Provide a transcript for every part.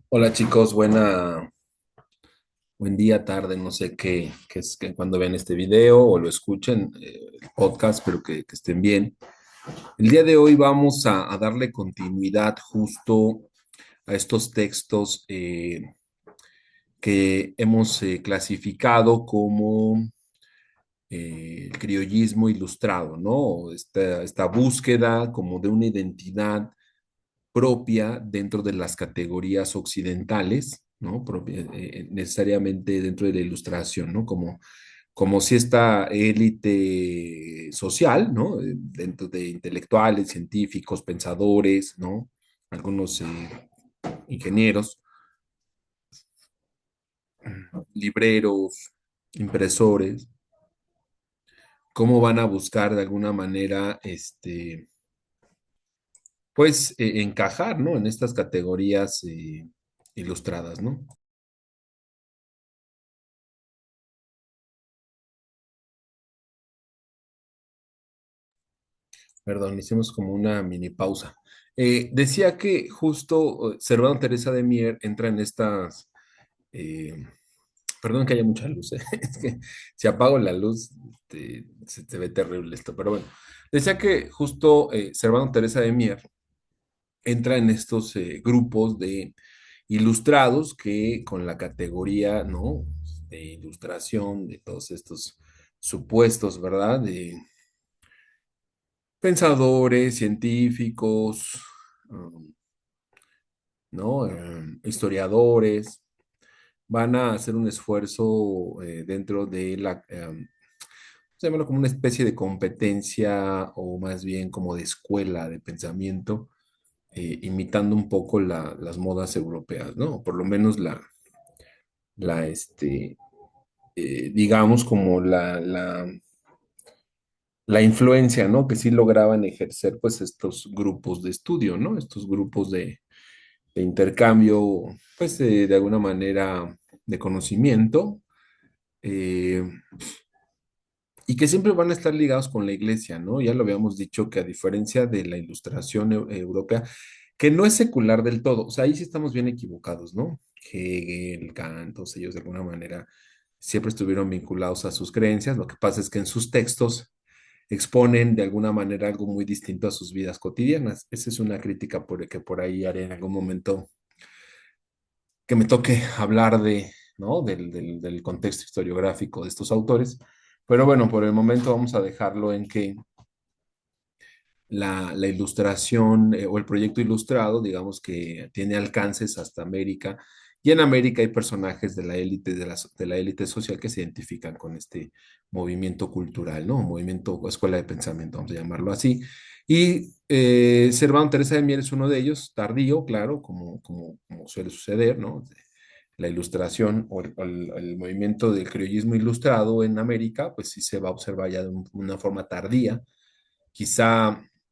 Hola chicos, buen día, tarde, no sé qué es que cuando vean este video o lo escuchen, el podcast, pero que estén bien. El día de hoy vamos a darle continuidad justo a estos textos que hemos clasificado como el criollismo ilustrado, ¿no? Esta búsqueda como de una identidad propia dentro de las categorías occidentales, ¿no? Necesariamente dentro de la ilustración, ¿no? Como si esta élite social, ¿no? Dentro de intelectuales, científicos, pensadores, ¿no? Algunos ingenieros, libreros, impresores, cómo van a buscar de alguna manera, pues, encajar, ¿no? En estas categorías ilustradas, ¿no? Perdón, hicimos como una mini pausa. Decía que justo Servando Teresa de Mier entra en estas, eh, perdón que haya mucha luz, es que si apago la luz se te ve terrible esto, pero bueno, decía que justo Servando Teresa de Mier entra en estos grupos de ilustrados que con la categoría, ¿no? De ilustración, de todos estos supuestos, ¿verdad? De pensadores, científicos, um, ¿no? Historiadores, van a hacer un esfuerzo dentro de llamarlo como una especie de competencia o más bien como de escuela de pensamiento, imitando un poco las modas europeas, ¿no? Por lo menos la digamos como la influencia, ¿no? Que sí lograban ejercer, pues, estos grupos de estudio, ¿no? Estos grupos de intercambio, pues, de alguna manera de conocimiento, eh, y que siempre van a estar ligados con la iglesia, ¿no? Ya lo habíamos dicho que a diferencia de la ilustración europea, que no es secular del todo, o sea, ahí sí estamos bien equivocados, ¿no? Hegel, Kant, todos ellos de alguna manera siempre estuvieron vinculados a sus creencias, lo que pasa es que en sus textos exponen de alguna manera algo muy distinto a sus vidas cotidianas. Esa es una crítica que por ahí haré en algún momento que me toque hablar ¿no? Del contexto historiográfico de estos autores. Pero bueno, por el momento vamos a dejarlo en que la ilustración o el proyecto ilustrado, digamos que tiene alcances hasta América, y en América hay personajes de la élite, de la élite social que se identifican con este movimiento cultural, ¿no? Movimiento o escuela de pensamiento, vamos a llamarlo así. Y Servando Teresa de Mier es uno de ellos, tardío, claro, como suele suceder, ¿no? La ilustración o el movimiento del criollismo ilustrado en América, pues sí se va a observar ya de una forma tardía, quizá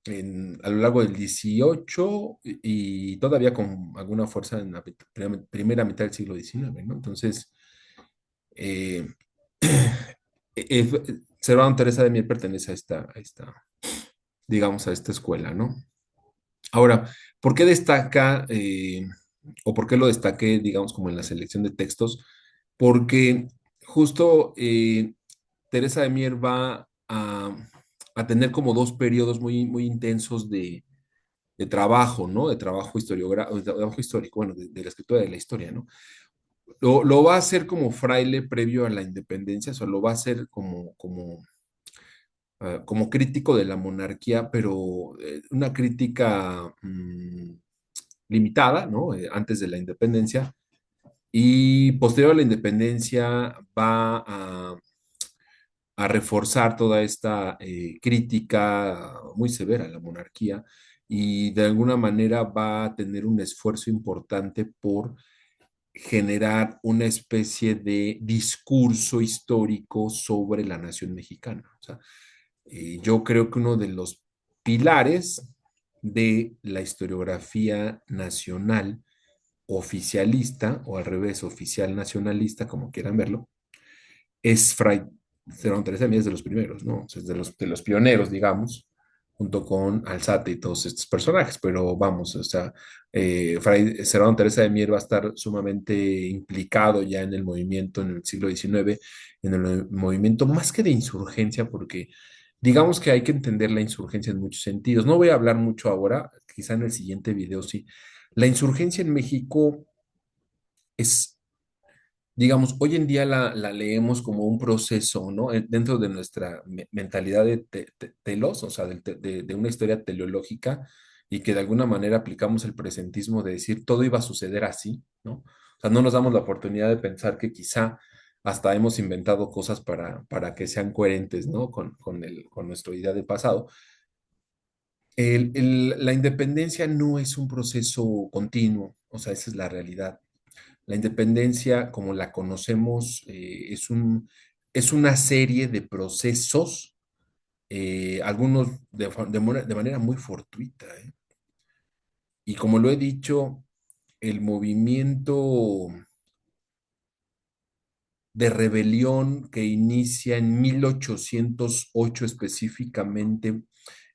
a lo largo del 18 y todavía con alguna fuerza en la primera mitad del siglo XIX, ¿no? Entonces, eh, Servando Teresa de Mier pertenece digamos, a esta escuela, ¿no? Ahora, ¿por qué destaca o por qué lo destaqué, digamos, como en la selección de textos? Porque justo Teresa de Mier va a tener como dos periodos muy, muy intensos de trabajo, ¿no? De trabajo historiográfico, de trabajo histórico, bueno, de la escritura de la historia, ¿no? Lo va a hacer como fraile previo a la independencia, o sea, lo va a hacer como crítico de la monarquía, pero una crítica limitada, ¿no? Antes de la independencia. Y posterior a la independencia va a reforzar toda esta crítica muy severa a la monarquía y de alguna manera va a tener un esfuerzo importante por generar una especie de discurso histórico sobre la nación mexicana. O sea, yo creo que uno de los pilares de la historiografía nacional oficialista, o al revés, oficial nacionalista, como quieran verlo, es Fray Servando Teresa de Mier, es de los primeros, ¿no? O sea, es de los pioneros, digamos, junto con Alzate y todos estos personajes, pero vamos, o sea, Fray Servando Teresa de Mier va a estar sumamente implicado ya en el movimiento en el siglo XIX, en el movimiento más que de insurgencia, porque digamos que hay que entender la insurgencia en muchos sentidos. No voy a hablar mucho ahora, quizá en el siguiente video sí. La insurgencia en México es, digamos, hoy en día la leemos como un proceso, ¿no? Dentro de nuestra mentalidad de telos, o sea, de una historia teleológica, y que de alguna manera aplicamos el presentismo de decir todo iba a suceder así, ¿no? O sea, no nos damos la oportunidad de pensar que quizá hasta hemos inventado cosas para que sean coherentes, ¿no? Con nuestra idea de pasado. La independencia no es un proceso continuo, o sea, esa es la realidad. La independencia, como la conocemos, es una serie de procesos, algunos de manera muy fortuita, ¿eh? Y como lo he dicho, el movimiento de rebelión que inicia en 1808 específicamente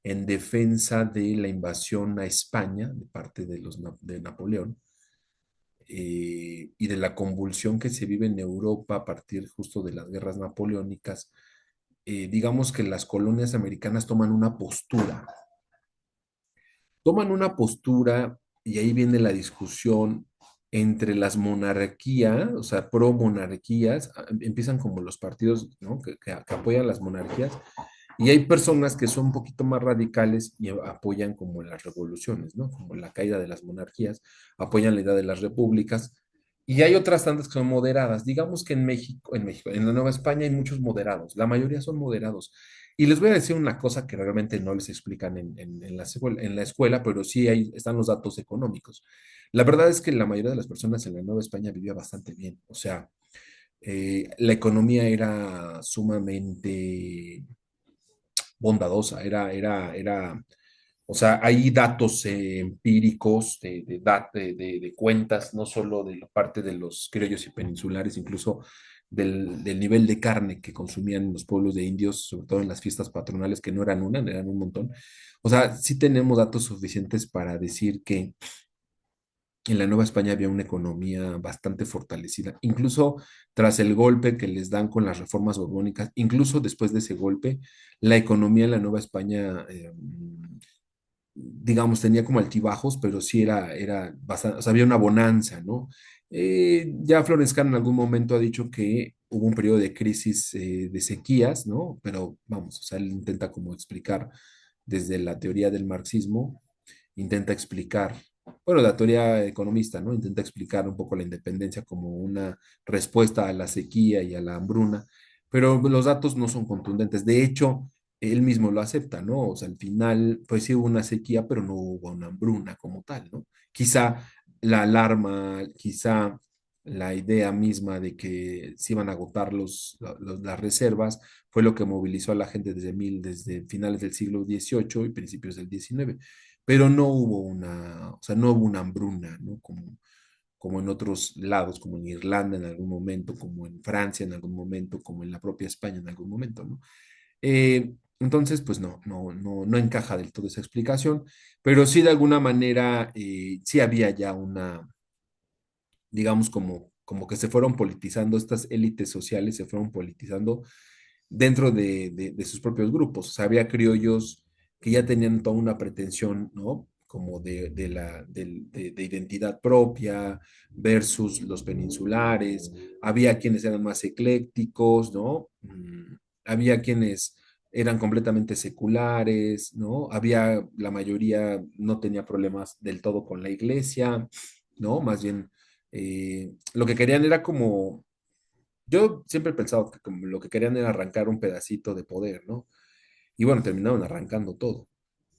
en defensa de la invasión a España de parte de Napoleón, y de la convulsión que se vive en Europa a partir justo de las guerras napoleónicas. Digamos que las colonias americanas toman una postura, y ahí viene la discusión entre las monarquías, o sea, pro monarquías, empiezan como los partidos, ¿no? Que apoyan las monarquías, y hay personas que son un poquito más radicales y apoyan como las revoluciones, ¿no? Como la caída de las monarquías, apoyan la idea de las repúblicas. Y hay otras tantas que son moderadas. Digamos que en la Nueva España hay muchos moderados. La mayoría son moderados. Y les voy a decir una cosa que realmente no les explican en la escuela, pero sí ahí están los datos económicos. La verdad es que la mayoría de las personas en la Nueva España vivía bastante bien. O sea, la economía era sumamente bondadosa, o sea, hay datos empíricos de cuentas, no solo de la parte de los criollos y peninsulares, incluso del nivel de carne que consumían los pueblos de indios, sobre todo en las fiestas patronales, que no eran una, eran un montón. O sea, sí tenemos datos suficientes para decir que en la Nueva España había una economía bastante fortalecida, incluso tras el golpe que les dan con las reformas borbónicas, incluso después de ese golpe, la economía en la Nueva España, digamos, tenía como altibajos, pero sí era bastante, o sea, había una bonanza, ¿no? Ya Florence Kahn en algún momento ha dicho que hubo un periodo de crisis, de sequías, ¿no? Pero vamos, o sea, él intenta como explicar desde la teoría del marxismo, intenta explicar, bueno, la teoría economista, ¿no? Intenta explicar un poco la independencia como una respuesta a la sequía y a la hambruna, pero los datos no son contundentes. De hecho, él mismo lo acepta, ¿no? O sea, al final, pues sí hubo una sequía, pero no hubo una hambruna como tal, ¿no? Quizá la alarma, quizá la idea misma de que se iban a agotar las reservas fue lo que movilizó a la gente desde finales del siglo XVIII y principios del XIX, pero no hubo o sea, no hubo una hambruna, ¿no? Como en otros lados, como en Irlanda en algún momento, como en Francia en algún momento, como en la propia España en algún momento, ¿no? Entonces, pues no encaja del todo esa explicación, pero sí de alguna manera, sí había ya digamos, como que se fueron politizando, estas élites sociales se fueron politizando dentro de sus propios grupos. O sea, había criollos que ya tenían toda una pretensión, ¿no? Como de identidad propia versus los peninsulares. Había quienes eran más eclécticos, ¿no? Había quienes eran completamente seculares, ¿no? La mayoría no tenía problemas del todo con la iglesia, ¿no? Más bien, lo que querían era como yo siempre he pensado que como lo que querían era arrancar un pedacito de poder, ¿no? Y bueno, terminaron arrancando todo.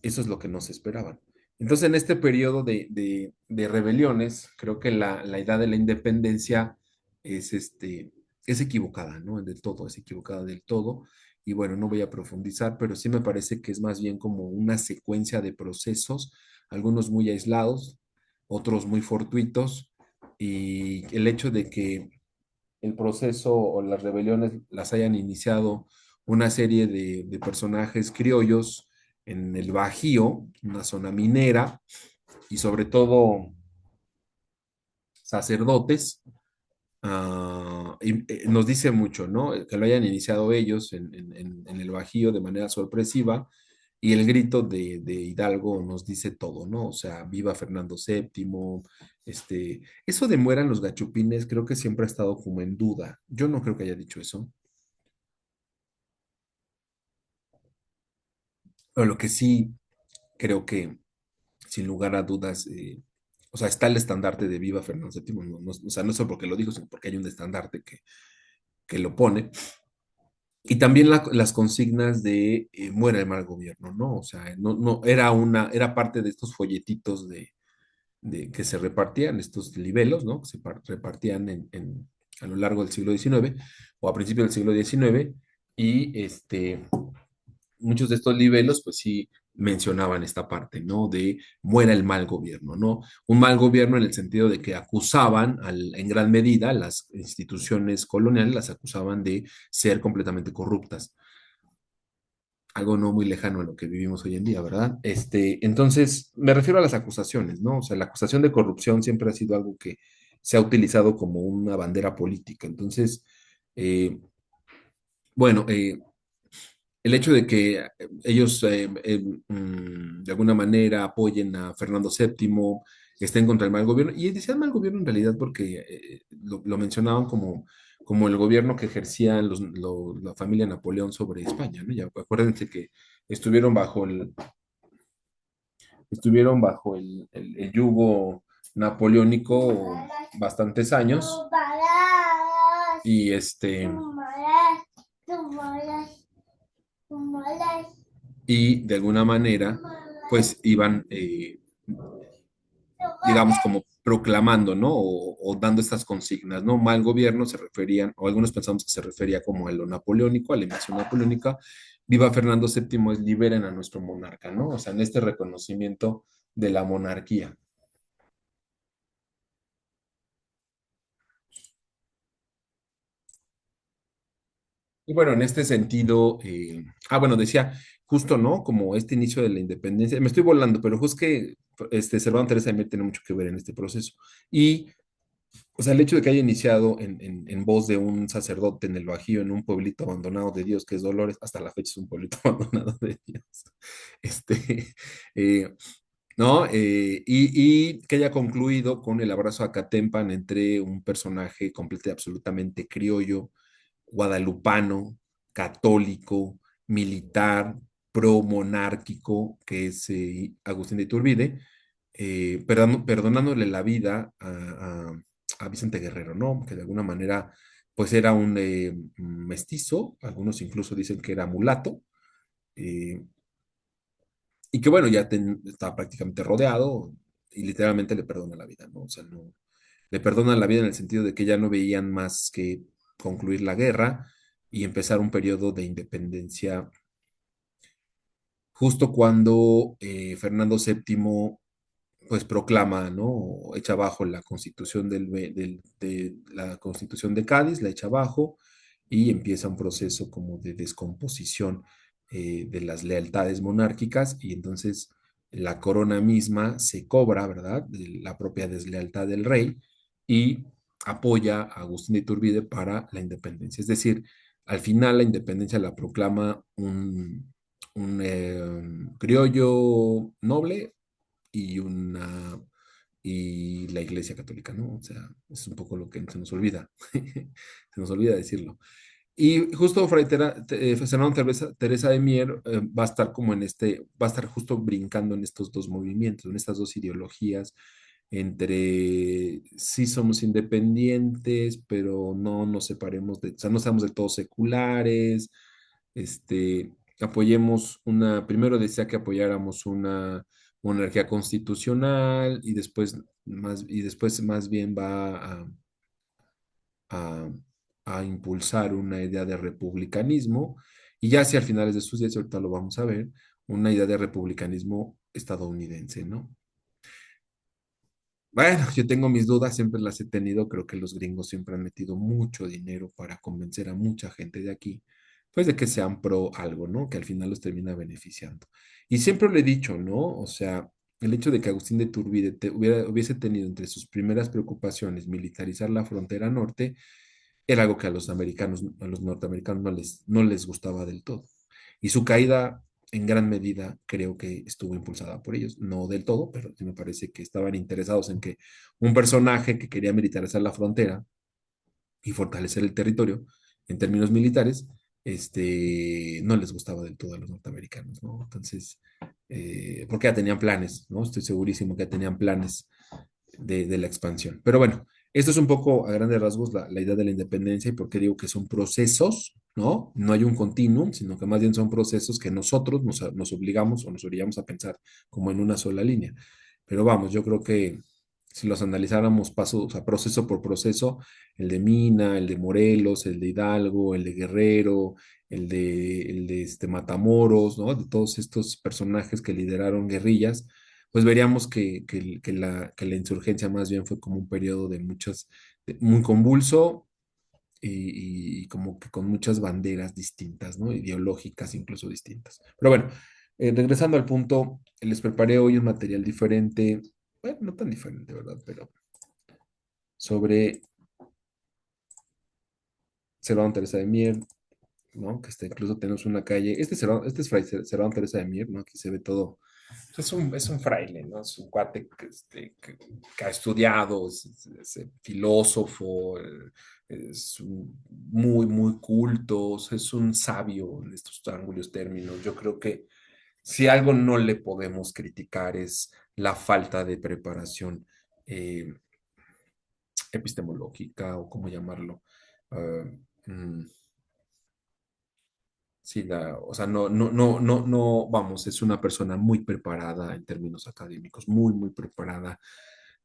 Eso es lo que no se esperaban. Entonces, en este periodo de rebeliones, creo que la idea de la independencia es, es equivocada, ¿no? Del todo, es equivocada del todo. Y bueno, no voy a profundizar, pero sí me parece que es más bien como una secuencia de procesos, algunos muy aislados, otros muy fortuitos, y el hecho de que el proceso o las rebeliones las hayan iniciado una serie de personajes criollos, en el Bajío, una zona minera, y sobre todo sacerdotes. Nos dice mucho, ¿no? Que lo hayan iniciado ellos en el Bajío de manera sorpresiva, y el grito de Hidalgo nos dice todo, ¿no? O sea, viva Fernando VII, eso de mueran los gachupines, creo que siempre ha estado como en duda. Yo no creo que haya dicho eso, pero lo que sí creo que, sin lugar a dudas, o sea, está el estandarte de viva Fernando VII, o sea, no solo porque lo digo, sino porque hay un estandarte que lo pone. Y también las consignas de muera el mal gobierno, ¿no? O sea, no, era parte de estos folletitos que se repartían, estos libelos, ¿no? Que se repartían a lo largo del siglo XIX o a principios del siglo XIX, y muchos de estos libelos, pues sí mencionaban esta parte, ¿no? De muera el mal gobierno, ¿no? Un mal gobierno en el sentido de que acusaban en gran medida las instituciones coloniales, las acusaban de ser completamente corruptas, algo no muy lejano a lo que vivimos hoy en día, ¿verdad? Entonces, me refiero a las acusaciones, ¿no? O sea, la acusación de corrupción siempre ha sido algo que se ha utilizado como una bandera política. Entonces, eh, bueno, el hecho de que ellos de alguna manera apoyen a Fernando VII, estén contra el mal gobierno, y decían mal gobierno en realidad porque lo mencionaban como el gobierno que ejercían la familia Napoleón sobre España, ¿no? Ya acuérdense que estuvieron bajo el yugo napoleónico bastantes años, y y de alguna manera, pues iban, digamos, como proclamando, ¿no? O dando estas consignas, ¿no? Mal gobierno se referían, o algunos pensamos que se refería como a lo napoleónico, a la invasión napoleónica. Viva Fernando VII es liberen a nuestro monarca, ¿no? O sea, en este reconocimiento de la monarquía. Y bueno, en este sentido, bueno, decía, justo, ¿no? Como este inicio de la independencia, me estoy volando, pero justo que Servando Teresa de Mier tiene mucho que ver en este proceso. Y, o sea, el hecho de que haya iniciado en voz de un sacerdote en el Bajío, en un pueblito abandonado de Dios, que es Dolores, hasta la fecha es un pueblito abandonado de Dios. Este, eh, ¿No? Y que haya concluido con el abrazo a Catempan entre un personaje completo y absolutamente criollo, guadalupano, católico, militar, pro-monárquico, que es Agustín de Iturbide, perdonándole la vida a Vicente Guerrero, ¿no? Que de alguna manera, pues era un mestizo, algunos incluso dicen que era mulato, eh, y que bueno, estaba prácticamente rodeado y literalmente le perdona la vida, ¿no? O sea, no, le perdona la vida en el sentido de que ya no veían más que concluir la guerra y empezar un periodo de independencia justo cuando Fernando VII pues proclama, ¿no? Echa abajo la constitución de la constitución de Cádiz, la echa abajo, y empieza un proceso como de descomposición de las lealtades monárquicas, y entonces la corona misma se cobra, ¿verdad? De la propia deslealtad del rey, y apoya a Agustín de Iturbide para la independencia. Es decir, al final la independencia la proclama un criollo noble y y la Iglesia Católica, ¿no? O sea, es un poco lo que se nos olvida, se nos olvida decirlo. Y justo Fernando Teresa de Mier va a estar como va a estar justo brincando en estos dos movimientos, en estas dos ideologías, entre sí somos independientes, pero no nos separemos o sea, no seamos del todo seculares, apoyemos primero decía que apoyáramos una monarquía constitucional, y después más bien va a, a impulsar una idea de republicanismo, y ya hacia finales de sus días, y ahorita lo vamos a ver, una idea de republicanismo estadounidense, ¿no? Bueno, yo tengo mis dudas, siempre las he tenido, creo que los gringos siempre han metido mucho dinero para convencer a mucha gente de aquí, pues de que sean pro algo, ¿no? Que al final los termina beneficiando. Y siempre lo he dicho, ¿no? O sea, el hecho de que Agustín de Iturbide hubiese tenido entre sus primeras preocupaciones militarizar la frontera norte, era algo que a los americanos, a los norteamericanos no les gustaba del todo. Y su caída, en gran medida, creo que estuvo impulsada por ellos. No del todo, pero sí me parece que estaban interesados en que un personaje que quería militarizar la frontera y fortalecer el territorio en términos militares, no les gustaba del todo a los norteamericanos, ¿no? Entonces, porque ya tenían planes, ¿no? Estoy segurísimo que ya tenían planes de la expansión. Pero bueno, esto es un poco a grandes rasgos la idea de la independencia y por qué digo que son procesos, ¿no? No hay un continuum, sino que más bien son procesos que nosotros nos obligamos o nos orillamos a pensar como en una sola línea. Pero vamos, yo creo que si los analizáramos paso, o sea, proceso por proceso, el de Mina, el de Morelos, el de Hidalgo, el de Guerrero, el de Matamoros, ¿no? De todos estos personajes que lideraron guerrillas, pues veríamos que la insurgencia más bien fue como un periodo muy convulso y como que con muchas banderas distintas, ¿no? Ideológicas incluso distintas. Pero bueno, regresando al punto, les preparé hoy un material diferente, bueno, no tan diferente, ¿verdad? Pero sobre Servando Teresa de Mier, ¿no? Que incluso tenemos una calle, este es Fray Servando Teresa de Mier, ¿no? Aquí se ve todo. Es un fraile, ¿no? Es un cuate que ha estudiado, es filósofo, muy, muy culto, o sea, es un sabio en estos ángulos términos. Yo creo que si algo no le podemos criticar es la falta de preparación eh, epistemológica o cómo llamarlo. Ah, mm, Sí, o sea, no, no, no, no, no, vamos, es una persona muy preparada en términos académicos, muy, muy preparada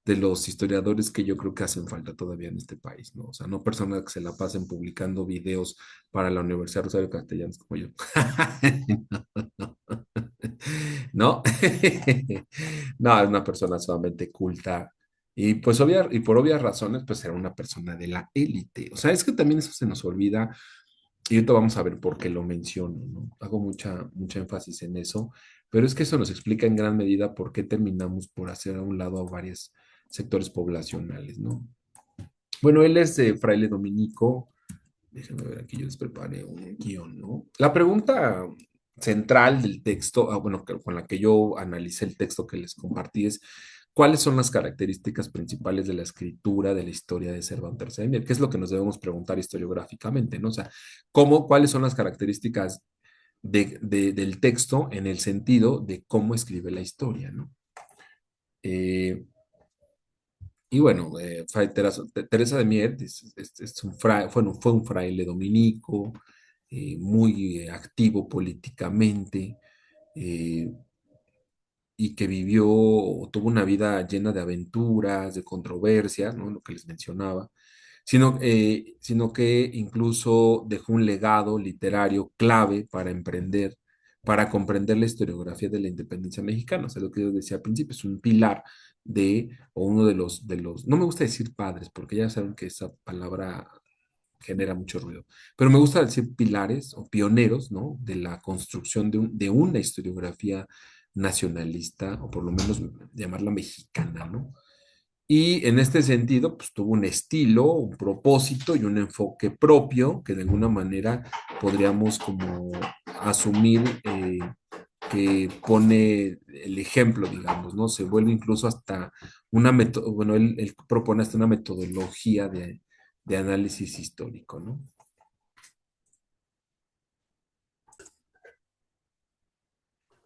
de los historiadores que yo creo que hacen falta todavía en este país, ¿no? O sea, no personas que se la pasen publicando videos para la Universidad Rosario Castellanos como yo. ¿No? No, es una persona sumamente culta y pues y por obvias razones, pues era una persona de la élite. O sea, es que también eso se nos olvida y ahorita vamos a ver por qué lo menciono, ¿no? Hago mucha énfasis en eso, pero es que eso nos explica en gran medida por qué terminamos por hacer a un lado a varios sectores poblacionales, ¿no? Bueno, él es de fraile dominico. Déjenme ver, aquí yo les preparé un guión, ¿no? La pregunta central del texto, bueno, con la que yo analicé el texto que les compartí es, ¿cuáles son las características principales de la escritura de la historia de Cervantes de Mier? ¿Qué es lo que nos debemos preguntar historiográficamente, ¿no? O sea, cuáles son las características del texto en el sentido de cómo escribe la historia, ¿no? Eh, y bueno, Fray Teresa de Mier fue un fraile dominico, muy activo políticamente, eh, y que vivió o tuvo una vida llena de aventuras, de controversias, ¿no? Lo que les mencionaba, sino que incluso dejó un legado literario clave para emprender, para comprender la historiografía de la independencia mexicana. O sea, lo que yo decía al principio, es un pilar o uno de los, no me gusta decir padres, porque ya saben que esa palabra genera mucho ruido, pero me gusta decir pilares o pioneros, ¿no? De la construcción de una historiografía nacionalista, o por lo menos llamarla mexicana, ¿no? Y en este sentido, pues tuvo un estilo, un propósito y un enfoque propio que de alguna manera podríamos como asumir, que pone el ejemplo, digamos, ¿no? Se vuelve incluso hasta bueno, él propone hasta una metodología de análisis histórico, ¿no?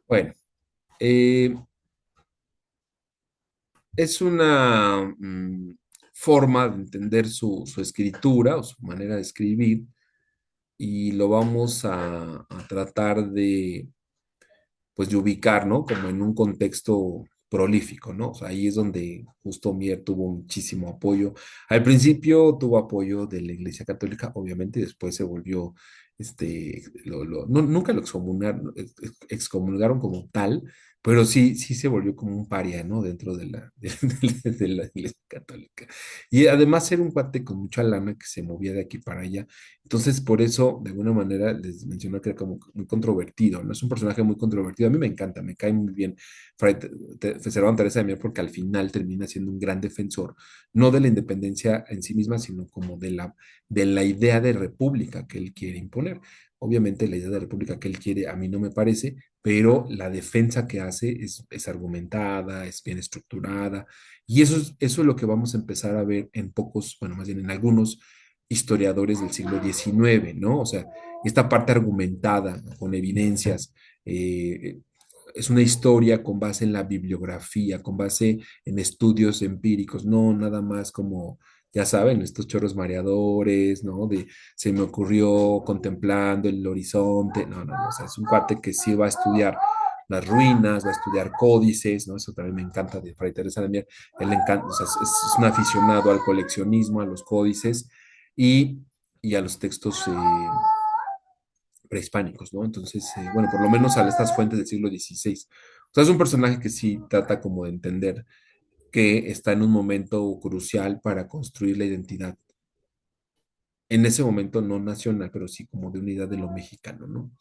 Bueno, eh, es una forma de entender su escritura o su manera de escribir y lo vamos a tratar pues, de ubicar, ¿no? Como en un contexto prolífico, ¿no? O sea, ahí es donde justo Mier tuvo muchísimo apoyo. Al principio tuvo apoyo de la Iglesia Católica, obviamente, y después se volvió, nunca lo excomulgaron como tal, pero sí, sí se volvió como un paria, ¿no? Dentro de de la Iglesia Católica. Y además era un cuate con mucha lana que se movía de aquí para allá. Entonces, por eso, de alguna manera, les menciono que era como muy controvertido, ¿no? Es un personaje muy controvertido. A mí me encanta, me cae muy bien Fray Servando Teresa de Mier porque al final termina siendo un gran defensor, no de la independencia en sí misma, sino como de la idea de república que él quiere imponer. Obviamente la idea de república que él quiere a mí no me parece, pero la defensa que hace es argumentada, es bien estructurada, y eso es lo que vamos a empezar a ver en pocos, bueno, más bien en algunos historiadores del siglo XIX, ¿no? O sea, esta parte argumentada, con evidencias, eh, es una historia con base en la bibliografía, con base en estudios empíricos, no nada más como, ya saben, estos chorros mareadores, ¿no? De se me ocurrió contemplando el horizonte, no, no, no, o sea, es un cuate que sí va a estudiar las ruinas, va a estudiar códices, ¿no? Eso también me encanta de Fray Teresa de Mier, él le encanta, o sea, es un aficionado al coleccionismo, a los códices y, y a los textos prehispánicos, ¿no? Entonces, bueno, por lo menos a estas fuentes del siglo XVI. O sea, es un personaje que sí trata como de entender que está en un momento crucial para construir la identidad. En ese momento no nacional, pero sí como de unidad de lo mexicano, ¿no?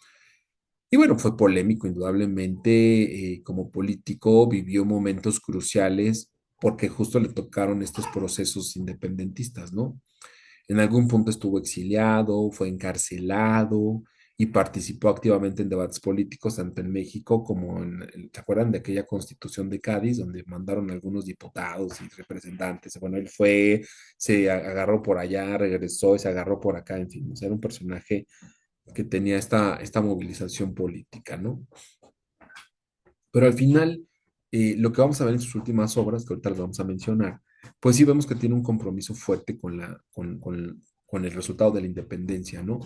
Y bueno, fue polémico, indudablemente, como político vivió momentos cruciales porque justo le tocaron estos procesos independentistas, ¿no? En algún punto estuvo exiliado, fue encarcelado y participó activamente en debates políticos, tanto en México como ¿se acuerdan de aquella constitución de Cádiz, donde mandaron algunos diputados y representantes? Bueno, él fue, se agarró por allá, regresó y se agarró por acá, en fin, o sea, era un personaje que tenía esta movilización política, ¿no? Pero al final, lo que vamos a ver en sus últimas obras, que ahorita las vamos a mencionar, pues sí vemos que tiene un compromiso fuerte con el resultado de la independencia, ¿no?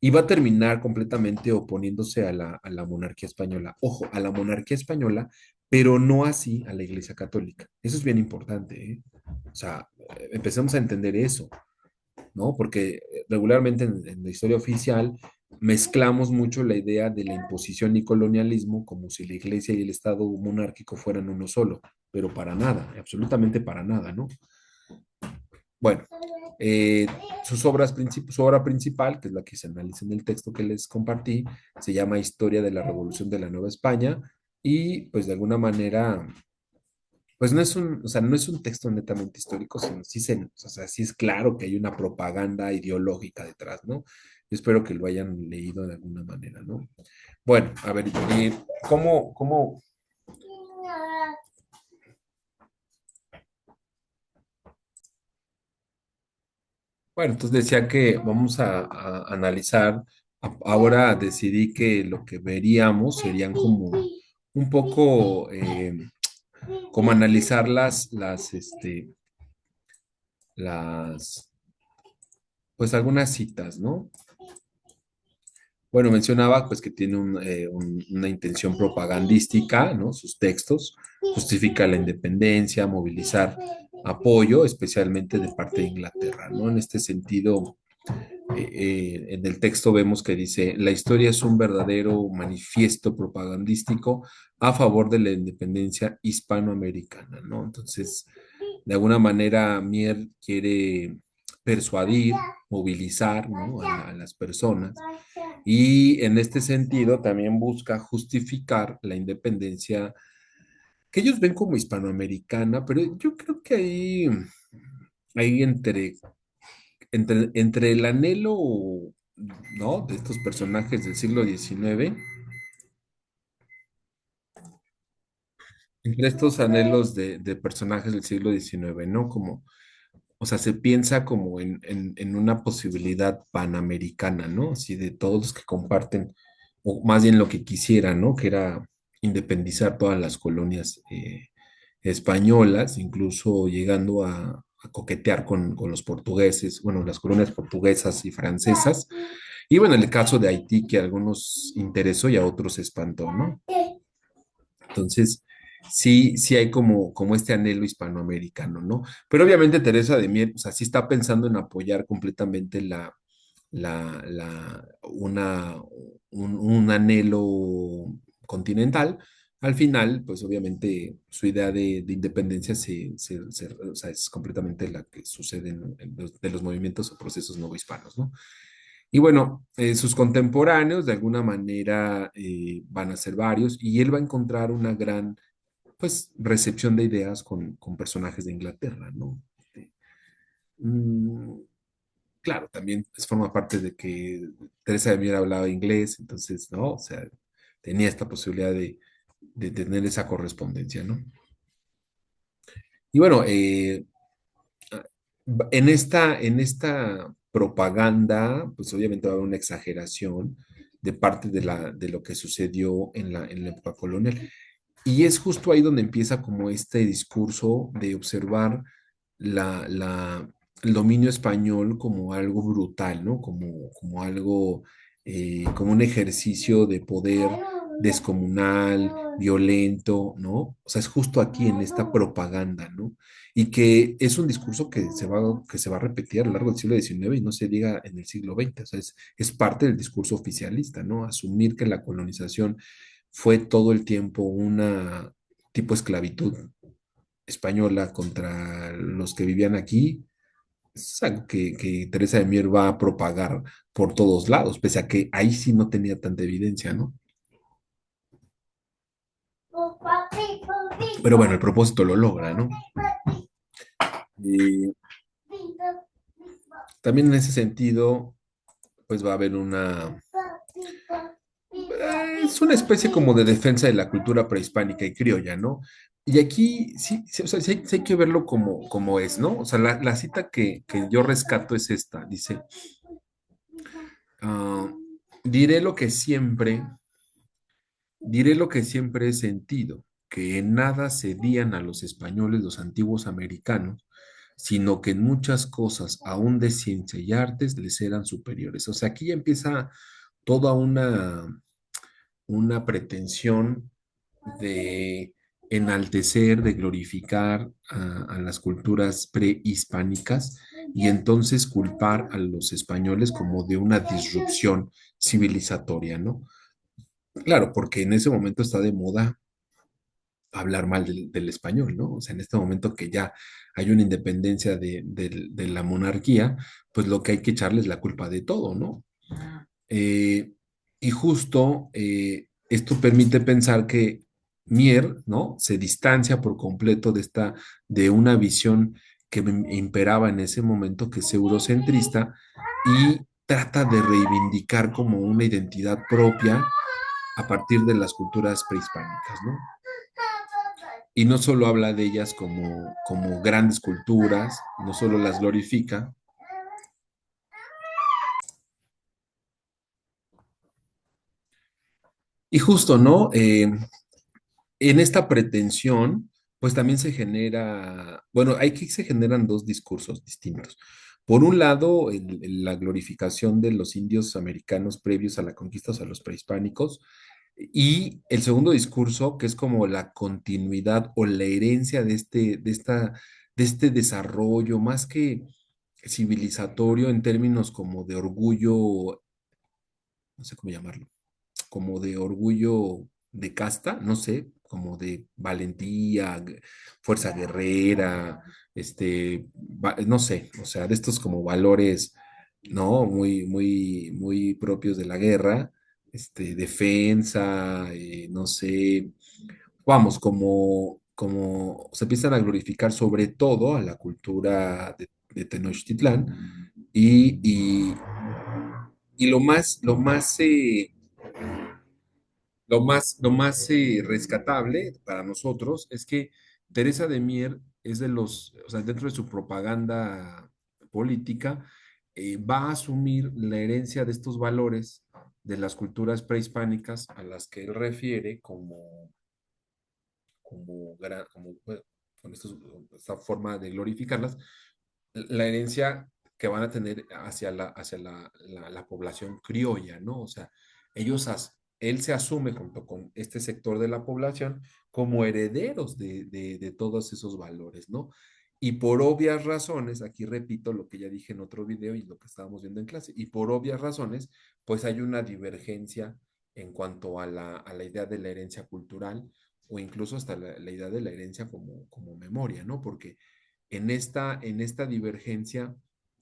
Y va a terminar completamente oponiéndose a a la monarquía española. Ojo, a la monarquía española, pero no así a la Iglesia Católica. Eso es bien importante, ¿eh? O sea, empecemos a entender eso. ¿No? Porque regularmente en la historia oficial mezclamos mucho la idea de la imposición y colonialismo como si la iglesia y el Estado monárquico fueran uno solo, pero para nada, absolutamente para nada, ¿no? Bueno, eh, su obra principal, que es la que se analiza en el texto que les compartí, se llama Historia de la Revolución de la Nueva España y pues de alguna manera pues no es o sea, no es un texto netamente histórico, sino o sea, sí es claro que hay una propaganda ideológica detrás, ¿no? Yo espero que lo hayan leído de alguna manera, ¿no? Bueno, a ver, ¿cómo? Bueno, entonces decía que vamos a analizar, ahora decidí que lo que veríamos serían como un poco, como analizar las, pues algunas citas, ¿no? Bueno, mencionaba pues que tiene una intención propagandística, ¿no? Sus textos, justifica la independencia, movilizar apoyo, especialmente de parte de Inglaterra, ¿no? En este sentido, en el texto vemos que dice, la historia es un verdadero manifiesto propagandístico a favor de la independencia hispanoamericana, ¿no? Entonces, de alguna manera, Mier quiere persuadir, movilizar, ¿no? A las personas y en este sentido también busca justificar la independencia que ellos ven como hispanoamericana, pero yo creo que ahí entre el anhelo, ¿no? De estos personajes del siglo XIX, entre estos anhelos de personajes del siglo XIX, ¿no? Como, o sea, se piensa como en una posibilidad panamericana, ¿no? Así de todos los que comparten, o más bien lo que quisieran, ¿no? Que era independizar todas las colonias españolas, incluso llegando a coquetear con los portugueses, bueno, las colonias portuguesas y francesas. Y bueno, el caso de Haití, que a algunos interesó y a otros espantó, ¿no? Entonces, sí, sí hay como este anhelo hispanoamericano, ¿no? Pero obviamente Teresa de Mier, o sea, sí está pensando en apoyar completamente la, la, una, un anhelo continental, al final, pues obviamente su idea de independencia o sea, es completamente la que sucede de los movimientos o procesos novohispanos, ¿no? Y bueno, sus contemporáneos de alguna manera van a ser varios y él va a encontrar una gran, pues, recepción de ideas con personajes de Inglaterra, ¿no? Mm, claro, también forma parte de que Teresa de Mier hablaba inglés, entonces, ¿no? O sea, tenía esta posibilidad de tener esa correspondencia, ¿no? Y bueno, en esta propaganda, pues obviamente va a haber una exageración de parte de lo que sucedió en la época colonial. Y es justo ahí donde empieza como este discurso de observar la, la- el dominio español como algo brutal, ¿no? Como algo, como un ejercicio de poder descomunal, violento, ¿no? O sea, es justo aquí en esta propaganda, ¿no? Y que es un discurso que se va a repetir a lo largo del siglo XIX y no se diga en el siglo XX. O sea, es parte del discurso oficialista, ¿no? Asumir que la colonización fue todo el tiempo una tipo esclavitud española contra los que vivían aquí, es algo que Teresa de Mier va a propagar por todos lados, pese a que ahí sí no tenía tanta evidencia, ¿no? Pero bueno, el propósito lo logra, ¿no? Y también en ese sentido, pues va a haber es una especie como de defensa de la cultura prehispánica y criolla, ¿no? Y aquí sí, sí, o sea, sí hay que verlo como es, ¿no? O sea, la cita que yo rescato es esta, dice, ah, diré lo que siempre, diré lo que siempre he sentido, que en nada cedían a los españoles los antiguos americanos, sino que en muchas cosas, aún de ciencia y artes, les eran superiores. O sea, aquí ya empieza toda una pretensión de enaltecer, de glorificar a las culturas prehispánicas y entonces culpar a los españoles como de una disrupción civilizatoria, ¿no? Claro, porque en ese momento está de moda hablar mal del español, ¿no? O sea, en este momento que ya hay una independencia de la monarquía, pues lo que hay que echarles es la culpa de todo, ¿no? Eh, y justo esto permite pensar que Mier, ¿no? Se distancia por completo de una visión que imperaba en ese momento, que es eurocentrista, y trata de reivindicar como una identidad propia a partir de las culturas prehispánicas, ¿no? Y no solo habla de ellas como grandes culturas, no solo las glorifica. Y justo, ¿no? En esta pretensión, pues también se genera, bueno, aquí se generan dos discursos distintos. Por un lado, la glorificación de los indios americanos previos a la conquista, o sea, los prehispánicos, y el segundo discurso, que es como la continuidad o la herencia de este desarrollo, más que civilizatorio en términos como de orgullo, no sé cómo llamarlo, como de orgullo de casta, no sé, como de valentía, fuerza guerrera, no sé, o sea, de estos como valores, ¿no? Muy, muy, muy propios de la guerra, defensa, no sé, vamos, como se empiezan a glorificar sobre todo a la cultura de Tenochtitlán y lo más rescatable para nosotros es que Teresa de Mier es o sea, dentro de su propaganda política, va a asumir la herencia de estos valores de las culturas prehispánicas a las que él refiere bueno, esta forma de glorificarlas, la herencia que van a tener hacia la población criolla, ¿no? O sea, él se asume junto con este sector de la población como herederos de todos esos valores, ¿no? Y por obvias razones, aquí repito lo que ya dije en otro video y lo que estábamos viendo en clase, y por obvias razones, pues hay una divergencia en cuanto a la idea de la herencia cultural o incluso hasta la idea de la herencia como memoria, ¿no? Porque en esta divergencia,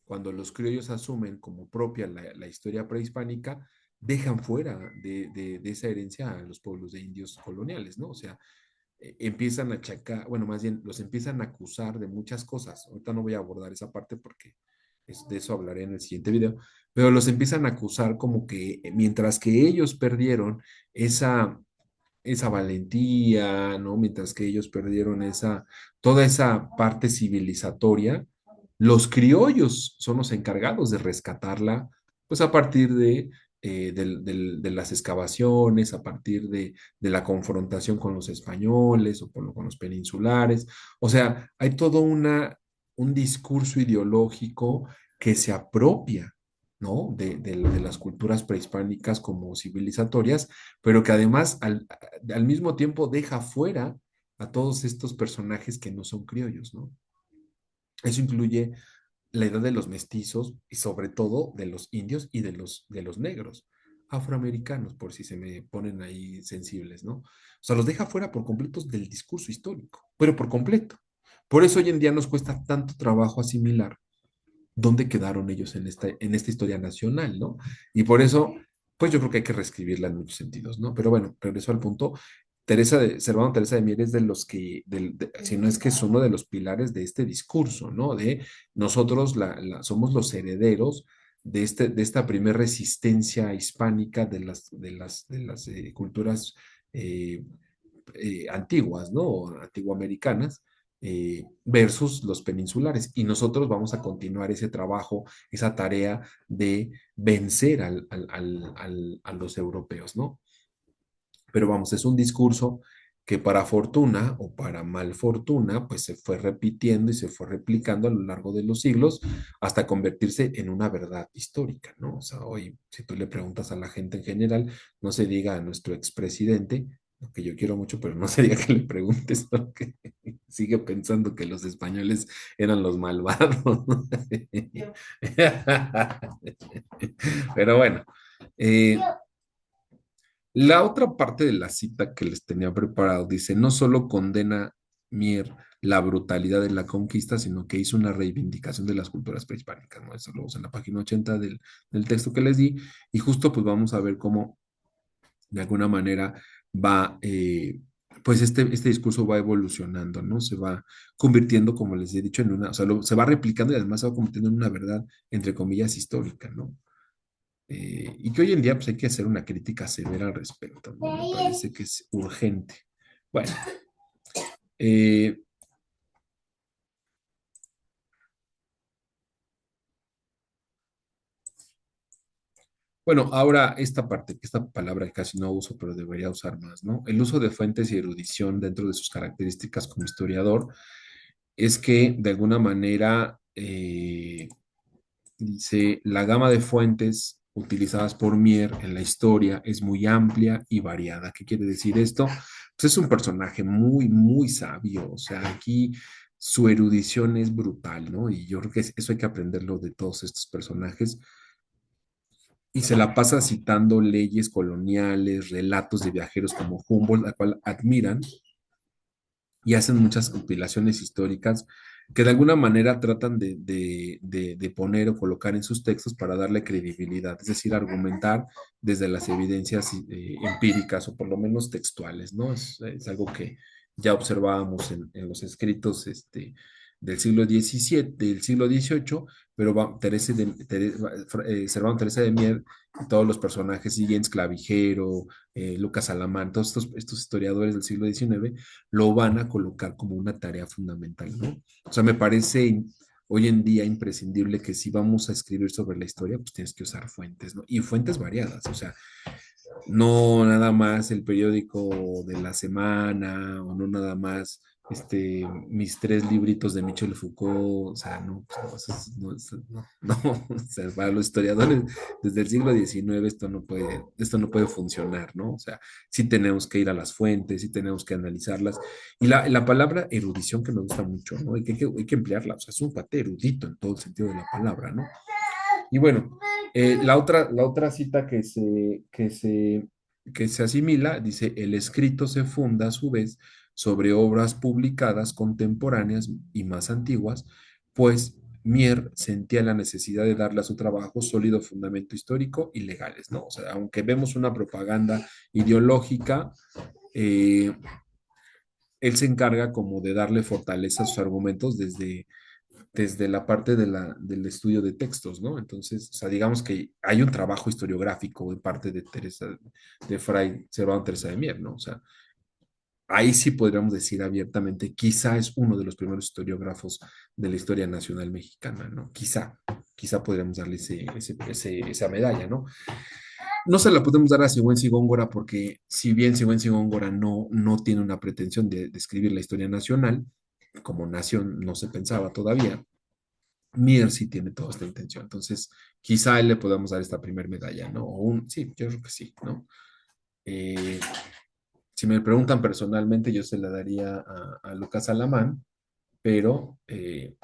cuando los criollos asumen como propia la historia prehispánica, dejan fuera de esa herencia a los pueblos de indios coloniales, ¿no? O sea, empiezan a achacar, bueno, más bien los empiezan a acusar de muchas cosas. Ahorita no voy a abordar esa parte porque de eso hablaré en el siguiente video, pero los empiezan a acusar como que mientras que ellos perdieron esa, esa valentía, ¿no? Mientras que ellos perdieron toda esa parte civilizatoria, los criollos son los encargados de rescatarla, pues a partir de las excavaciones, a partir de la confrontación con los españoles o con los peninsulares. O sea, hay todo un discurso ideológico que se apropia, ¿no? De las culturas prehispánicas como civilizatorias, pero que además al mismo tiempo deja fuera a todos estos personajes que no son criollos, ¿no? Eso incluye la edad de los mestizos y sobre todo de los indios y de los negros, afroamericanos, por si se me ponen ahí sensibles, ¿no? O sea, los deja fuera por completos del discurso histórico, pero por completo. Por eso hoy en día nos cuesta tanto trabajo asimilar dónde quedaron ellos en esta historia nacional, ¿no? Y por eso, pues yo creo que hay que reescribirla en muchos sentidos, ¿no? Pero bueno, regreso al punto. Servando Teresa de Mier es de los que, si no es que es uno de los pilares de este discurso, ¿no? De nosotros somos los herederos de esta primer resistencia hispánica de las culturas eh, antiguas, ¿no? Antiguoamericanas, versus los peninsulares. Y nosotros vamos a continuar ese trabajo, esa tarea de vencer a los europeos, ¿no? Pero vamos, es un discurso que para fortuna o para mal fortuna, pues se fue repitiendo y se fue replicando a lo largo de los siglos hasta convertirse en una verdad histórica, ¿no? O sea, hoy, si tú le preguntas a la gente en general, no se diga a nuestro expresidente, lo que yo quiero mucho, pero no se diga que le preguntes, porque sigue pensando que los españoles eran los malvados, ¿no? Pero bueno, eh, la otra parte de la cita que les tenía preparado dice, no solo condena Mier la brutalidad de la conquista, sino que hizo una reivindicación de las culturas prehispánicas, ¿no? Eso lo vemos en la página 80 del texto que les di, y justo pues vamos a ver cómo de alguna manera va, pues este discurso va evolucionando, ¿no? Se va convirtiendo, como les he dicho, en una, o sea, se va replicando y además se va convirtiendo en una verdad, entre comillas, histórica, ¿no? Y que hoy en día pues hay que hacer una crítica severa al respecto, ¿no? Me parece que es urgente. Bueno, eh, bueno, ahora esta parte, esta palabra que casi no uso, pero debería usar más, ¿no? El uso de fuentes y erudición dentro de sus características como historiador es que de alguna manera dice, la gama de fuentes utilizadas por Mier en la historia es muy amplia y variada. ¿Qué quiere decir esto? Pues es un personaje muy, muy sabio. O sea, aquí su erudición es brutal, ¿no? Y yo creo que eso hay que aprenderlo de todos estos personajes. Y se la pasa citando leyes coloniales, relatos de viajeros como Humboldt, la cual admiran y hacen muchas compilaciones históricas que de alguna manera tratan de poner o colocar en sus textos para darle credibilidad, es decir, argumentar desde las evidencias empíricas o por lo menos textuales, ¿no? Es algo que ya observábamos en los escritos del siglo XVII, del siglo XVIII, pero Servando Teresa de Mier y todos los personajes, y Jens Clavijero, Lucas Alamán, todos estos historiadores del siglo XIX, lo van a colocar como una tarea fundamental, ¿no? O sea, me parece hoy en día imprescindible que si vamos a escribir sobre la historia, pues tienes que usar fuentes, ¿no? Y fuentes variadas, o sea, no nada más el periódico de la semana o no nada más mis tres libritos de Michel Foucault, o sea, no, pues no, no, o sea, para los historiadores desde el siglo XIX esto no puede funcionar, ¿no? O sea, sí tenemos que ir a las fuentes, sí tenemos que analizarlas. Y la palabra erudición que me gusta mucho, ¿no? Hay que emplearla, o sea, es un cuate erudito en todo el sentido de la palabra, ¿no? Y bueno, la otra cita que se que se asimila, dice, el escrito se funda a su vez sobre obras publicadas contemporáneas y más antiguas, pues Mier sentía la necesidad de darle a su trabajo sólido fundamento histórico y legales, ¿no? O sea, aunque vemos una propaganda ideológica, eh, él se encarga como de darle fortaleza a sus argumentos desde la parte del estudio de textos, ¿no? Entonces, o sea, digamos que hay un trabajo historiográfico de parte de de Fray Servando Teresa de Mier, ¿no? O sea, ahí sí podríamos decir abiertamente, quizá es uno de los primeros historiógrafos de la historia nacional mexicana, ¿no? Quizá podríamos darle esa medalla, ¿no? No se la podemos dar a Sigüenza y Góngora porque si bien Sigüenza y Góngora no tiene una pretensión de escribir la historia nacional, como nación no se pensaba todavía, Mier sí tiene toda esta intención. Entonces, quizá a él le podamos dar esta primera medalla, ¿no? Sí, yo creo que sí, ¿no? Eh, si me preguntan personalmente, yo se la daría a Lucas Alamán, pero, eh,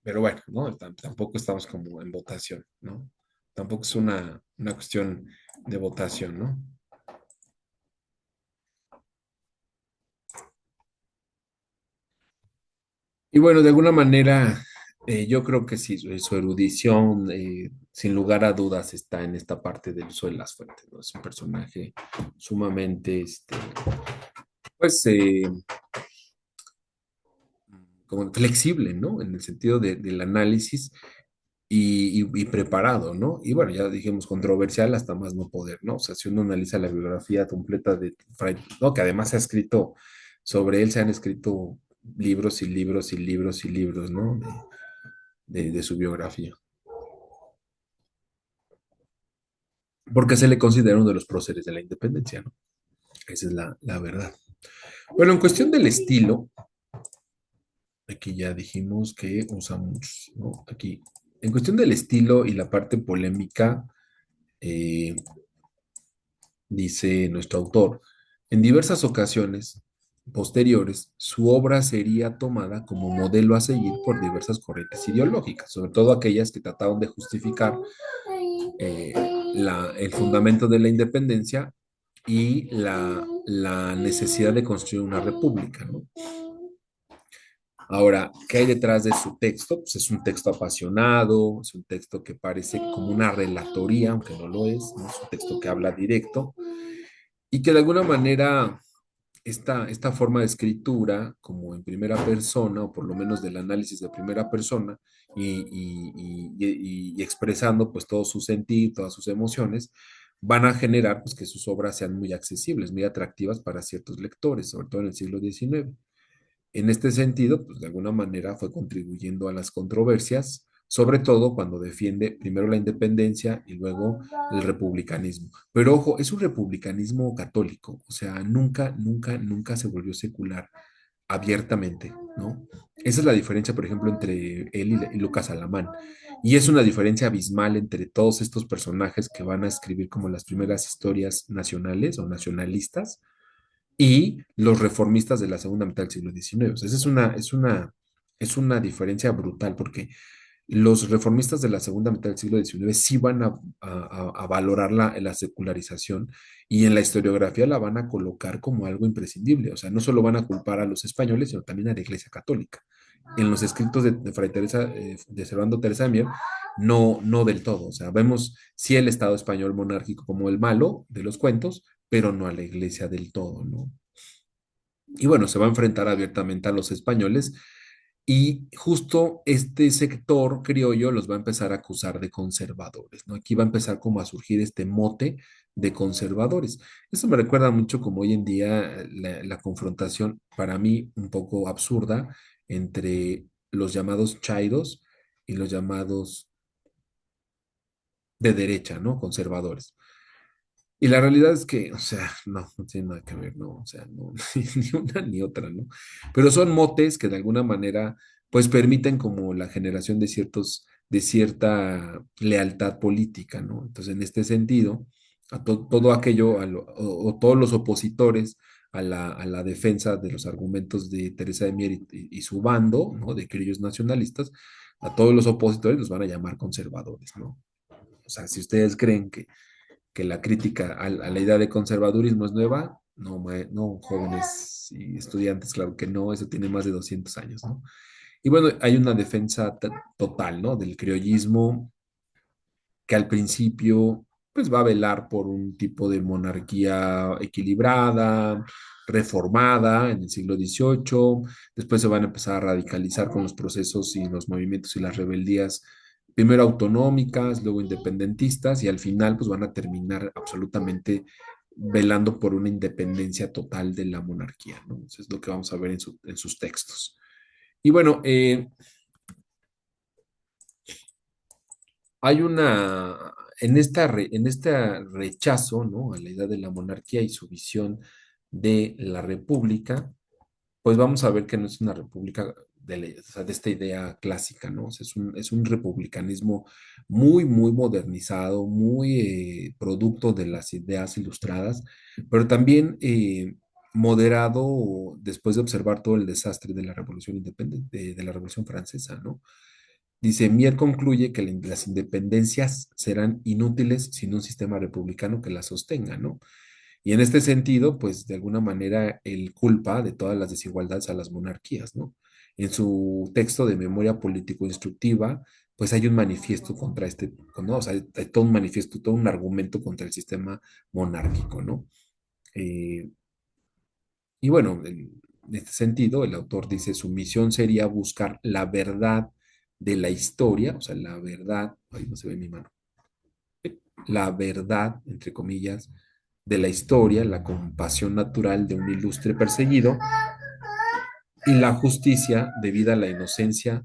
pero bueno, ¿no? Tampoco estamos como en votación, ¿no? Tampoco es una cuestión de votación, ¿no? Y bueno, de alguna manera, yo creo que sí, su erudición, sin lugar a dudas, está en esta parte del uso de las fuentes, ¿no? Es un personaje sumamente, pues, como flexible, ¿no? En el sentido del análisis y preparado, ¿no? Y bueno, ya dijimos controversial hasta más no poder, ¿no? O sea, si uno analiza la biografía completa de Fray, ¿no? Que además se ha escrito, sobre él se han escrito libros y libros y libros y libros, ¿no? De su biografía. Porque se le considera uno de los próceres de la independencia, ¿no? Esa es la verdad. Bueno, en cuestión del estilo, aquí ya dijimos que usa muchos, ¿no? Aquí, en cuestión del estilo y la parte polémica, eh, dice nuestro autor, en diversas ocasiones posteriores, su obra sería tomada como modelo a seguir por diversas corrientes ideológicas, sobre todo aquellas que trataban de justificar eh, el fundamento de la independencia y la necesidad de construir una república, ¿no? Ahora, ¿qué hay detrás de su texto? Pues es un texto apasionado, es un texto que parece como una relatoría, aunque no lo es, ¿no? Es un texto que habla directo y que de alguna manera esta forma de escritura, como en primera persona, o por lo menos del análisis de primera persona, y expresando pues todo su sentir, todas sus emociones, van a generar pues que sus obras sean muy accesibles, muy atractivas para ciertos lectores, sobre todo en el siglo XIX. En este sentido, pues de alguna manera fue contribuyendo a las controversias, sobre todo cuando defiende primero la independencia y luego el republicanismo. Pero ojo, es un republicanismo católico, o sea, nunca se volvió secular abiertamente, ¿no? Esa es la diferencia, por ejemplo, entre él y Lucas Alamán. Y es una diferencia abismal entre todos estos personajes que van a escribir como las primeras historias nacionales o nacionalistas y los reformistas de la segunda mitad del siglo XIX. O sea, esa es una diferencia brutal porque los reformistas de la segunda mitad del siglo XIX sí van a valorar la secularización y en la historiografía la van a colocar como algo imprescindible. O sea, no solo van a culpar a los españoles, sino también a la Iglesia Católica. En los escritos de Fray Teresa, de Servando Teresa de Mier, no del todo. O sea, vemos sí el Estado español monárquico como el malo de los cuentos, pero no a la Iglesia del todo, ¿no? Y bueno, se va a enfrentar abiertamente a los españoles y justo este sector criollo los va a empezar a acusar de conservadores, ¿no? Aquí va a empezar como a surgir este mote de conservadores. Eso me recuerda mucho como hoy en día la confrontación, para mí un poco absurda, entre los llamados chairos y los llamados de derecha, ¿no? Conservadores. Y la realidad es que, o sea, no tiene nada que ver, ¿no? O sea, no, ni una ni otra, ¿no? Pero son motes que de alguna manera, pues permiten como la generación de cierta lealtad política, ¿no? Entonces, en este sentido, todo aquello, o todos los opositores a la defensa de los argumentos de Teresa de Mier y su bando, ¿no? De criollos nacionalistas, a todos los opositores los van a llamar conservadores, ¿no? O sea, si ustedes creen que la crítica a la idea de conservadurismo es nueva. No, no, jóvenes y estudiantes, claro que no, eso tiene más de 200 años, ¿no? Y bueno, hay una defensa total, ¿no? Del criollismo que al principio pues va a velar por un tipo de monarquía equilibrada, reformada en el siglo XVIII. Después se van a empezar a radicalizar con los procesos y los movimientos y las rebeldías, primero autonómicas, luego independentistas, y al final pues van a terminar absolutamente velando por una independencia total de la monarquía, ¿no? Eso es lo que vamos a ver en sus textos. Y bueno, hay en este rechazo, ¿no? A la idea de la monarquía y su visión de la república, pues vamos a ver que no es una república o sea, de esta idea clásica, ¿no? O sea, es un republicanismo muy, muy modernizado, muy producto de las ideas ilustradas, pero también moderado después de observar todo el desastre de la Revolución Independiente, de la Revolución Francesa, ¿no? Dice, Mier concluye que las independencias serán inútiles sin un sistema republicano que las sostenga, ¿no? Y en este sentido, pues de alguna manera él culpa de todas las desigualdades a las monarquías, ¿no? En su texto de memoria político-instructiva, pues hay un manifiesto contra ¿no? O sea, hay todo un manifiesto, todo un argumento contra el sistema monárquico, ¿no? Eh, y bueno, en este sentido, el autor dice, su misión sería buscar la verdad de la historia, o sea, la verdad, ahí no se ve mi mano, la verdad, entre comillas, de la historia, la compasión natural de un ilustre perseguido y la justicia debida a la inocencia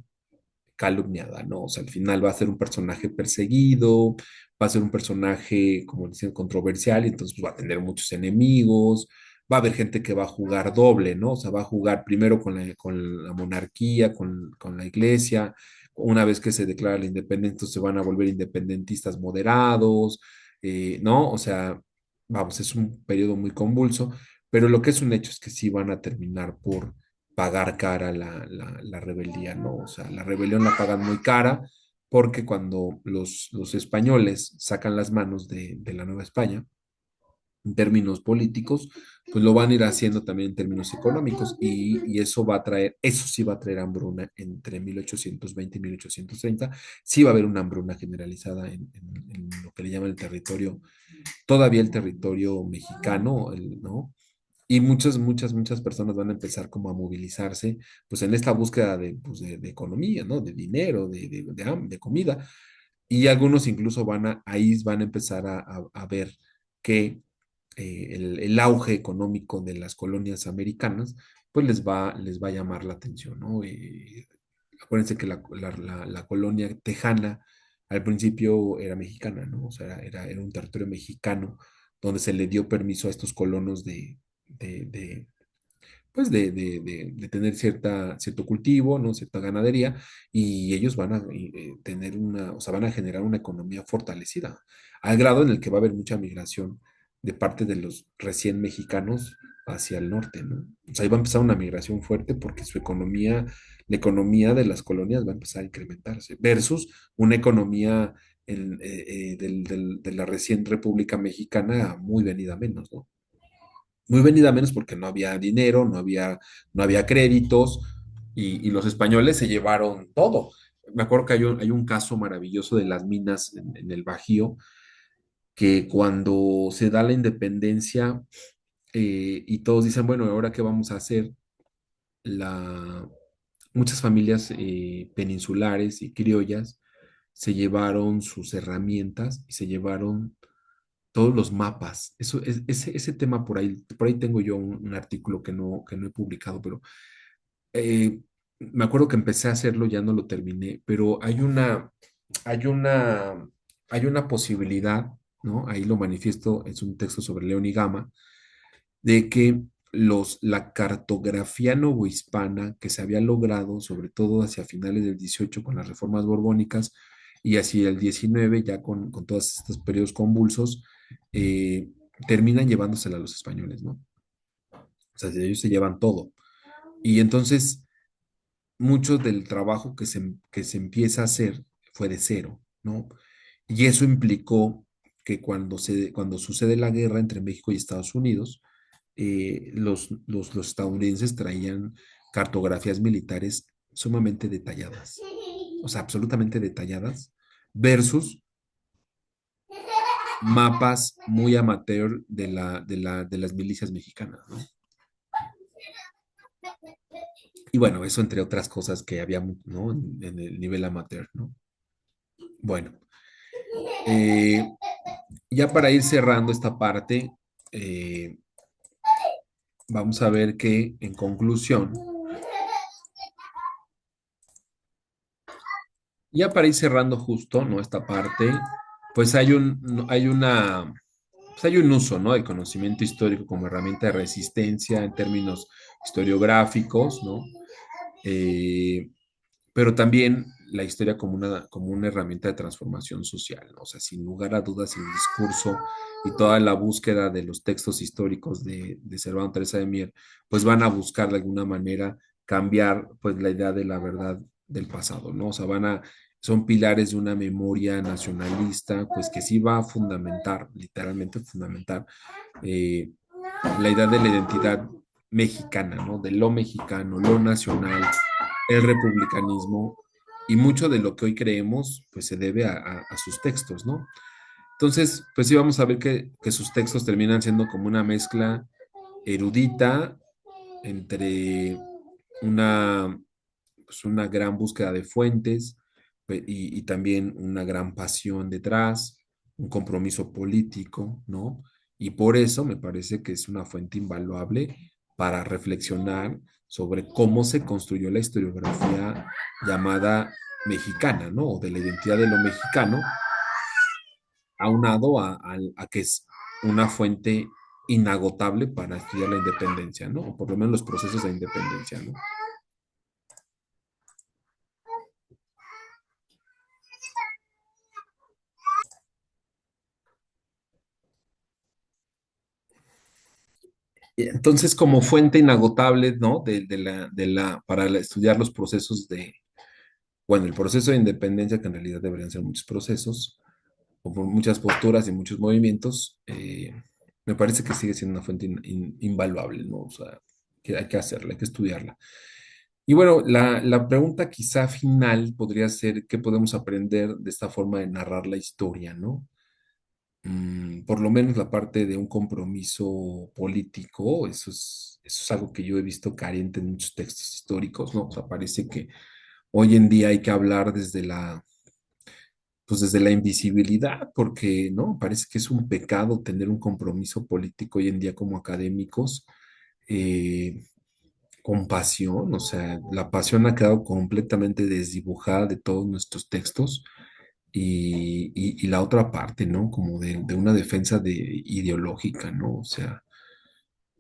calumniada, ¿no? O sea, al final va a ser un personaje perseguido, va a ser un personaje, como dicen, controversial, y entonces pues, va a tener muchos enemigos, va a haber gente que va a jugar doble, ¿no? O sea, va a jugar primero con la monarquía, con la iglesia, una vez que se declara la independencia, se van a volver independentistas moderados, ¿no? O sea, vamos, es un periodo muy convulso, pero lo que es un hecho es que sí van a terminar por pagar cara la rebeldía, ¿no? O sea, la rebelión la pagan muy cara porque cuando los españoles sacan las manos de la Nueva España, en términos políticos, pues lo van a ir haciendo también en términos económicos y eso va a traer, eso sí va a traer hambruna entre 1820 y 1830, sí va a haber una hambruna generalizada en lo que le llaman el territorio, todavía el territorio mexicano, ¿no? Y muchas personas van a empezar como a movilizarse, pues en esta búsqueda pues, de economía, ¿no? De dinero, de comida. Y algunos incluso ahí van a empezar a ver que el auge económico de las colonias americanas, pues les va a llamar la atención, ¿no? Acuérdense que la colonia tejana al principio era mexicana, ¿no? O sea, era un territorio mexicano donde se le dio permiso a estos colonos de, de, pues de tener cierto cultivo, ¿no? Cierta ganadería, y ellos van a tener o sea, van a generar una economía fortalecida, al grado en el que va a haber mucha migración de parte de los recién mexicanos hacia el norte, ¿no? O sea, ahí va a empezar una migración fuerte porque su economía, la economía de las colonias va a empezar a incrementarse, versus una economía de la recién República Mexicana muy venida menos, ¿no? Muy venida menos porque no había dinero, no había créditos y los españoles se llevaron todo. Me acuerdo que hay un caso maravilloso de las minas en el Bajío, que cuando se da la independencia y todos dicen, bueno, ¿ahora qué vamos a hacer? La, muchas familias peninsulares y criollas se llevaron sus herramientas y se llevaron todos los mapas. Ese tema por ahí tengo yo un artículo que no he publicado, pero eh, me acuerdo que empecé a hacerlo, ya no lo terminé, pero hay una, hay una posibilidad, ¿no? Ahí lo manifiesto, es un texto sobre León y Gama, de que la cartografía novohispana que se había logrado, sobre todo hacia finales del 18 con las reformas borbónicas y hacia el 19 ya con todos estos periodos convulsos, eh, terminan llevándosela a los españoles, ¿no? O sea, ellos se llevan todo. Y entonces, mucho del trabajo que se empieza a hacer fue de cero, ¿no? Y eso implicó que cuando sucede la guerra entre México y Estados Unidos, los estadounidenses traían cartografías militares sumamente detalladas, o sea, absolutamente detalladas, versus mapas muy amateur de las milicias mexicanas, ¿no? Y bueno, eso entre otras cosas que había, ¿no? En el nivel amateur, ¿no? Bueno, eh, ya para ir cerrando esta parte, eh, vamos a ver que en conclusión, ya para ir cerrando justo, ¿no? Esta parte, pues hay un uso, ¿no? Del conocimiento histórico como herramienta de resistencia en términos historiográficos, ¿no? Eh, pero también la historia como una herramienta de transformación social, ¿no? O sea, sin lugar a dudas, el discurso y toda la búsqueda de los textos históricos de Servando Teresa de Mier, pues van a buscar de alguna manera cambiar, pues, la idea de la verdad del pasado, ¿no? O sea, son pilares de una memoria nacionalista, pues, que sí va a fundamentar, literalmente fundamentar, eh, la idea de la identidad mexicana, ¿no? De lo mexicano, lo nacional, el republicanismo, y mucho de lo que hoy creemos, pues se debe a sus textos, ¿no? Entonces, pues sí vamos a ver que sus textos terminan siendo como una mezcla erudita entre una, pues una gran búsqueda de fuentes y también una gran pasión detrás, un compromiso político, ¿no? Y por eso me parece que es una fuente invaluable para reflexionar sobre cómo se construyó la historiografía llamada mexicana, ¿no? O de la identidad de lo mexicano, aunado a que es una fuente inagotable para estudiar la independencia, ¿no? O por lo menos los procesos de independencia, ¿no? Entonces, como fuente inagotable, ¿no? Estudiar los procesos bueno, el proceso de independencia, que en realidad deberían ser muchos procesos, o por muchas posturas y muchos movimientos, me parece que sigue siendo una fuente invaluable, ¿no? O sea, que hay que hacerla, hay que estudiarla. Y bueno, la pregunta quizá final podría ser, ¿qué podemos aprender de esta forma de narrar la historia, ¿no? Por lo menos la parte de un compromiso político, eso es algo que yo he visto carente en muchos textos históricos, ¿no? O sea, parece que hoy en día hay que hablar pues desde la invisibilidad, porque, ¿no? Parece que es un pecado tener un compromiso político hoy en día como académicos, eh, con pasión, o sea, la pasión ha quedado completamente desdibujada de todos nuestros textos y la otra parte, ¿no? Como de una defensa ideológica, ¿no? O sea,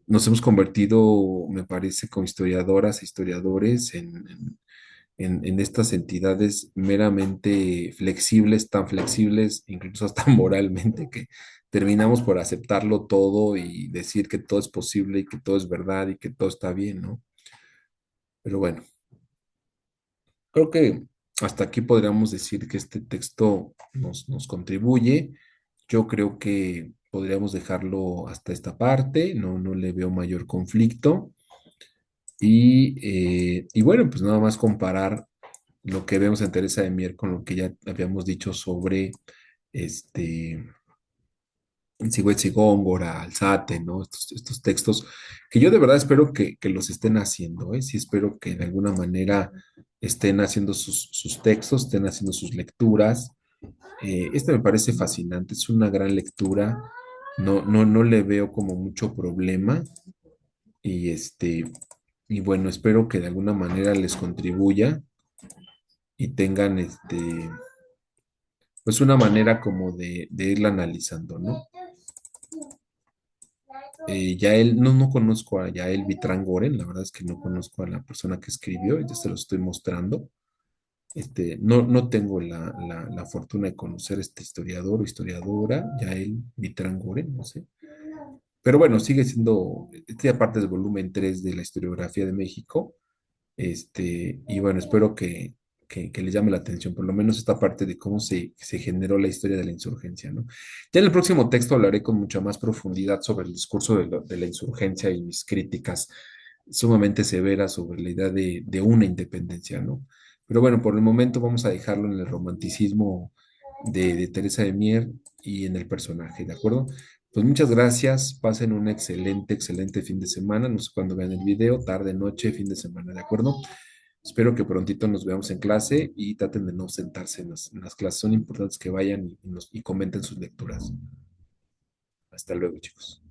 nos hemos convertido, me parece, como historiadoras e historiadores en estas entidades meramente flexibles, tan flexibles, incluso hasta moralmente, que terminamos por aceptarlo todo y decir que todo es posible y que todo es verdad y que todo está bien, ¿no? Pero bueno, creo que hasta aquí podríamos decir que este texto nos contribuye. Yo creo que podríamos dejarlo hasta esta parte, no le veo mayor conflicto. Y bueno, pues nada más comparar lo que vemos en Teresa de Mier con lo que ya habíamos dicho sobre este Sigüetzi Góngora, Alzate, ¿no? Estos textos que yo de verdad espero que los estén haciendo, ¿eh? Sí espero que de alguna manera estén haciendo sus textos, estén haciendo sus lecturas. Este me parece fascinante, es una gran lectura, no le veo como mucho problema y y bueno, espero que de alguna manera les contribuya y tengan pues una manera como de irla analizando, ¿no? Yael, no conozco a Yael Vitrangoren, la verdad es que no conozco a la persona que escribió, ya se lo estoy mostrando. No tengo la fortuna de conocer a este historiador o historiadora, Yael Vitrangoren, no sé. Pero bueno, sigue siendo, aparte del volumen 3 de la historiografía de México, y bueno, espero que les llame la atención, por lo menos esta parte de cómo se generó la historia de la insurgencia, ¿no? Ya en el próximo texto hablaré con mucha más profundidad sobre el discurso de la insurgencia y mis críticas sumamente severas sobre la idea de una independencia, ¿no? Pero bueno, por el momento vamos a dejarlo en el romanticismo de Teresa de Mier y en el personaje, ¿de acuerdo? Pues muchas gracias, pasen un excelente, excelente fin de semana, no sé cuándo vean el video, tarde, noche, fin de semana, ¿de acuerdo? Espero que prontito nos veamos en clase y traten de no sentarse en las clases. Son importantes que vayan y comenten sus lecturas. Hasta luego, chicos.